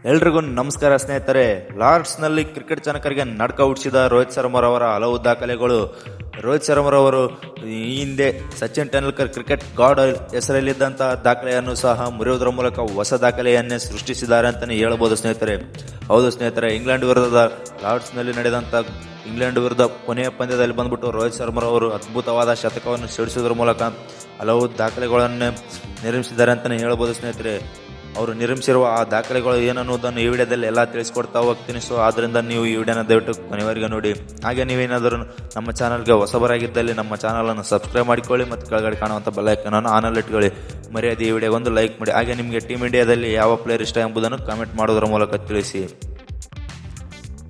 ಎಲ್ರಿಗೂ ನಮಸ್ಕಾರ ಸ್ನೇಹಿತರೆ. ಲಾರ್ಡ್ಸ್ನಲ್ಲಿ ಕ್ರಿಕೆಟ್ ಜನಕರಿಗೆ ನಡ್ಕ ಹುಟ್ಟಿಸಿದ ರೋಹಿತ್ ಶರ್ಮರವರ ಹಲವು ದಾಖಲೆಗಳು. ರೋಹಿತ್ ಶರ್ಮರವರು ಈ ಹಿಂದೆ ಸಚಿನ್ ತೆಂಡೂಲ್ಕರ್ ಕ್ರಿಕೆಟ್ ಗಾಡ್ ಹೆಸರಲ್ಲಿದ್ದಂತಹ ದಾಖಲೆಯನ್ನು ಸಹ ಮುರಿಯುವುದರ ಮೂಲಕ ಹೊಸ ದಾಖಲೆಯನ್ನೇ ಸೃಷ್ಟಿಸಿದ್ದಾರೆ ಅಂತಲೇ ಹೇಳಬಹುದು ಸ್ನೇಹಿತರೆ. ಹೌದು ಸ್ನೇಹಿತರೆ, ಇಂಗ್ಲೆಂಡ್ ವಿರುದ್ಧದ ಲಾರ್ಡ್ಸ್ನಲ್ಲಿ ನಡೆದಂಥ ಇಂಗ್ಲೆಂಡ್ ವಿರುದ್ಧ ಕೊನೆಯ ಪಂದ್ಯದಲ್ಲಿ ಬಂದ್ಬಿಟ್ಟು ರೋಹಿತ್ ಶರ್ಮರವರು ಅದ್ಭುತವಾದ ಶತಕವನ್ನು ಸಿಡಿಸುವುದರ ಮೂಲಕ ಹಲವು ದಾಖಲೆಗಳನ್ನು ನಿರ್ಮಿಸಿದ್ದಾರೆ ಅಂತಲೇ ಹೇಳಬಹುದು ಸ್ನೇಹಿತರೆ. ಅವರು ನಿರ್ಮಿಸಿರುವ ಆ ದಾಖಲೆಗಳು ಏನನ್ನುವುದನ್ನು ಈ ವಿಡಿಯೋದಲ್ಲಿ ಎಲ್ಲ ತಿಳಿಸ್ಕೊಡ್ತಾ ಹೋಗ್ತೀನಿ. ಸೊ ಆದ್ದರಿಂದ ನೀವು ಈ ವಿಡಿಯೋನ ದಯವಿಟ್ಟು ಕೊನೆವರೆಗೆ ನೋಡಿ. ಹಾಗೆ ನೀವೇನಾದರೂ ನಮ್ಮ ಚಾನಲ್ಗೆ ಹೊಸಬರಾಗಿದ್ದಲ್ಲಿ ನಮ್ಮ ಚಾನಲನ್ನು ಸಬ್ಸ್ಕ್ರೈಬ್ ಮಾಡಿಕೊಳ್ಳಿ ಮತ್ತು ಕೆಳಗಡೆ ಕಾಣುವಂಥ ಬೆಲ್ ಐಕಾನ್ ಆನಲ್ಲಿ ಇಟ್ಕೊಳ್ಳಿ. ಮರ್ಯಾದೆ ಈ ವಿಡಿಯೋಗೊಂದು ಲೈಕ್ ಮಾಡಿ. ಹಾಗೆ ನಿಮಗೆ ಟೀಮ್ ಇಂಡಿಯಾದಲ್ಲಿ ಯಾವ ಪ್ಲೇಯರ್ ಇಷ್ಟ ಎಂಬುದನ್ನು ಕಾಮೆಂಟ್ ಮಾಡೋದರ ಮೂಲಕ ತಿಳಿಸಿ.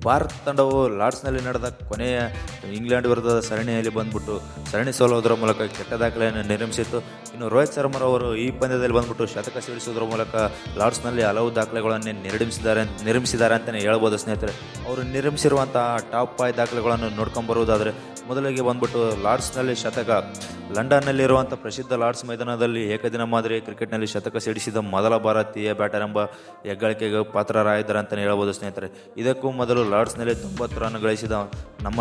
ಭಾರತ ತಂಡವು ಲಾರ್ಡ್ಸ್ನಲ್ಲಿ ನಡೆದ ಕೊನೆಯ ಇಂಗ್ಲೆಂಡ್ ವಿರುದ್ಧದ ಸರಣಿಯಲ್ಲಿ ಬಂದ್ಬಿಟ್ಟು ಸರಣಿ ಸೋಲುವುದರ ಮೂಲಕ ಕೆಟ್ಟ ದಾಖಲೆಯನ್ನು ನಿರ್ಮಿಸಿತ್ತು. ಇನ್ನು ರೋಹಿತ್ ಶರ್ಮರವರು ಈ ಪಂದ್ಯದಲ್ಲಿ ಬಂದ್ಬಿಟ್ಟು ಶತಕ ಸಿಡಿಸುವುದರ ಮೂಲಕ ಲಾರ್ಡ್ಸ್ನಲ್ಲಿ ಹಲವು ದಾಖಲೆಗಳನ್ನು ನಿರ್ಮಿಸಿದ್ದಾರೆ ಅಂತಲೇ ಹೇಳ್ಬೋದು ಸ್ನೇಹಿತರೆ. ಅವರು ನಿರ್ಮಿಸಿರುವಂತಹ ಟಾಪ್ 5 ದಾಖಲೆಗಳನ್ನು ನೋಡ್ಕೊಂಡ್ಬರುವುದಾದರೆ ಮೊದಲಿಗೆ ಬಂದ್ಬಿಟ್ಟು ಲಾರ್ಡ್ಸ್ನಲ್ಲಿ ಶತಕ. ಲಂಡನ್ನಲ್ಲಿರುವಂಥ ಪ್ರಸಿದ್ಧ ಲಾರ್ಡ್ಸ್ ಮೈದಾನದಲ್ಲಿ ಏಕದಿನ ಮಾದರಿ ಕ್ರಿಕೆಟ್ನಲ್ಲಿ ಶತಕ ಸಿಡಿಸಿದ ಮೊದಲ ಭಾರತೀಯ ಬ್ಯಾಟರ್ ಎಂಬ ಹೆಗ್ಗಳಿಕೆಗೆ ಪಾತ್ರರಾಗಿದ್ದಾರೆ ಅಂತಲೇ ಹೇಳ್ಬೋದು ಸ್ನೇಹಿತರೆ. ಇದಕ್ಕೂ ಮೊದಲು ಲಾರ್ಡ್ಸ್ನಲ್ಲಿ 90 ರನ್ ಗಳಿಸಿದ ನಮ್ಮ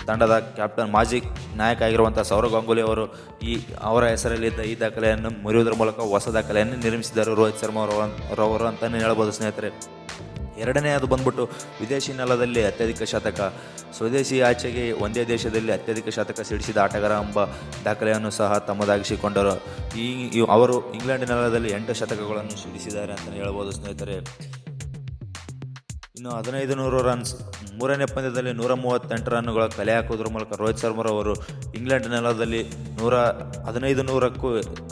ತಂಡದ ಕ್ಯಾಪ್ಟನ್ ಮಾಜಿ ನಾಯಕ ಆಗಿರುವಂಥ ಸೌರವ್ ಗಂಗೂಲಿ ಅವರು ಅವರ ಹೆಸರಲ್ಲಿದ್ದ ಈ ದಾಖಲೆಯನ್ನು ಮುರಿಯುವುದರ ಮೂಲಕ ಹೊಸ ದಾಖಲೆಯನ್ನು ನಿರ್ಮಿಸಿದ್ದಾರೆ ರೋಹಿತ್ ಶರ್ಮರವರು ಅಂತಲೇ ಹೇಳ್ಬೋದು ಸ್ನೇಹಿತರೆ. ಎರಡನೆಯದು ಬಂದ್ಬಿಟ್ಟು ವಿದೇಶಿ ನೆಲದಲ್ಲಿ ಅತ್ಯಧಿಕ ಶತಕ. ಸ್ವದೇಶಿ ಆಚೆಗೆ ಒಂದೇ ದೇಶದಲ್ಲಿ ಅತ್ಯಧಿಕ ಶತಕ ಸಿಡಿಸಿದ ಆಟಗಾರ ಎಂಬ ದಾಖಲೆಯನ್ನು ಸಹ ತಮ್ಮದಾಗಿಸಿಕೊಂಡರು. ಅವರು ಇಂಗ್ಲೆಂಡ್ ನೆಲದಲ್ಲಿ 8 ಶತಕಗಳನ್ನು ಸಿಡಿಸಿದ್ದಾರೆ ಅಂತಲೇ ಹೇಳ್ಬೋದು ಸ್ನೇಹಿತರೆ. ಇನ್ನು 1500 ರನ್ಸ್ ಮೂರನೇ ಪಂದ್ಯದಲ್ಲಿ 138 ರನ್ನುಗಳ ಕಲೆ ಹಾಕುವುದರ ಮೂಲಕ ರೋಹಿತ್ ಶರ್ಮರವರು ಇಂಗ್ಲೆಂಡ್ ನೆಲದಲ್ಲಿ 1500ಕ್ಕೂ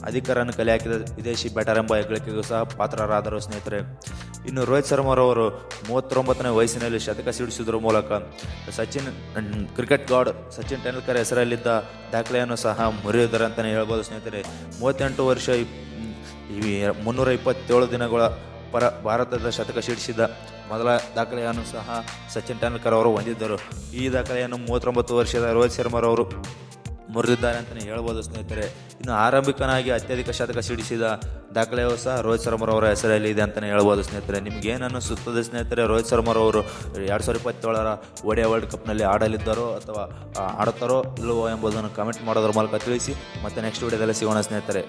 ಅಧಿಕ ರನ್ ಕಲೆ ಹಾಕಿದ ವಿದೇಶಿ ಬ್ಯಾಟರ್ ಎಂಬ ಹೆಗ್ಗಳಿಕೆಗೂ ಸಹ ಪಾತ್ರರಾದರು ಸ್ನೇಹಿತರೆ. ಇನ್ನು ರೋಹಿತ್ ಶರ್ಮರವರು 39ನೇ ವಯಸ್ಸಿನಲ್ಲಿ ಶತಕ ಸಿಡಿಸುವುದರ ಮೂಲಕ ಕ್ರಿಕೆಟ್ ಗಾಡ್ ಸಚಿನ್ ತೆಂಡೂಲ್ಕರ್ ಹೆಸರಲ್ಲಿದ್ದ ದಾಖಲೆಯನ್ನು ಸಹ ಮುರಿಯುವುದರ ಅಂತಲೇ ಹೇಳ್ಬೋದು ಸ್ನೇಹಿತರೆ. 38 ವರ್ಷ 327 ದಿನಗಳ ಭಾರತದ ಶತಕ ಸಿಡಿಸಿದ ಮೊದಲ ದಾಖಲೆಯನ್ನು ಸಹ ಸಚಿನ್ ತೆಂಡೂಲ್ಕರ್ ಅವರು ಹೊಂದಿದ್ದರು. ಈ ದಾಖಲೆಯನ್ನು 39 ವರ್ಷದ ರೋಹಿತ್ ಶರ್ಮರವರು ಮುರಿದಿದ್ದಾರೆ ಅಂತಲೇ ಹೇಳ್ಬೋದು ಸ್ನೇಹಿತರೆ. ಇನ್ನು ಆರಂಭಿಕನಾಗಿ ಅತ್ಯಧಿಕ ಶತಕ ಸಿಡಿಸಿದ ದಾಖಲೆಯೂ ಸಹ ರೋಹಿತ್ ಶರ್ಮರವರ ಹೆಸರಲ್ಲಿ ಇದೆ ಅಂತಲೇ ಹೇಳ್ಬೋದು ಸ್ನೇಹಿತರೆ. ನಿಮ್ಗೆ ಏನನ್ನು ಸುತ್ತದೆ ಸ್ನೇಹಿತರೆ? ರೋಹಿತ್ ಶರ್ಮರವರು 2027ರ ODI ವರ್ಲ್ಡ್ ಕಪ್ನಲ್ಲಿ ಆಡಲಿದ್ದಾರೋ ಅಥವಾ ಆಡುತ್ತಾರೋ ಇಲ್ಲವೋ ಎಂಬುದನ್ನು ಕಮೆಂಟ್ ಮಾಡೋದ್ರ ಮೂಲಕ ತಿಳಿಸಿ. ಮತ್ತೆ ನೆಕ್ಸ್ಟ್ ವಿಡಿಯೋದಲ್ಲಿ ಸಿಗೋಣ ಸ್ನೇಹಿತರೆ.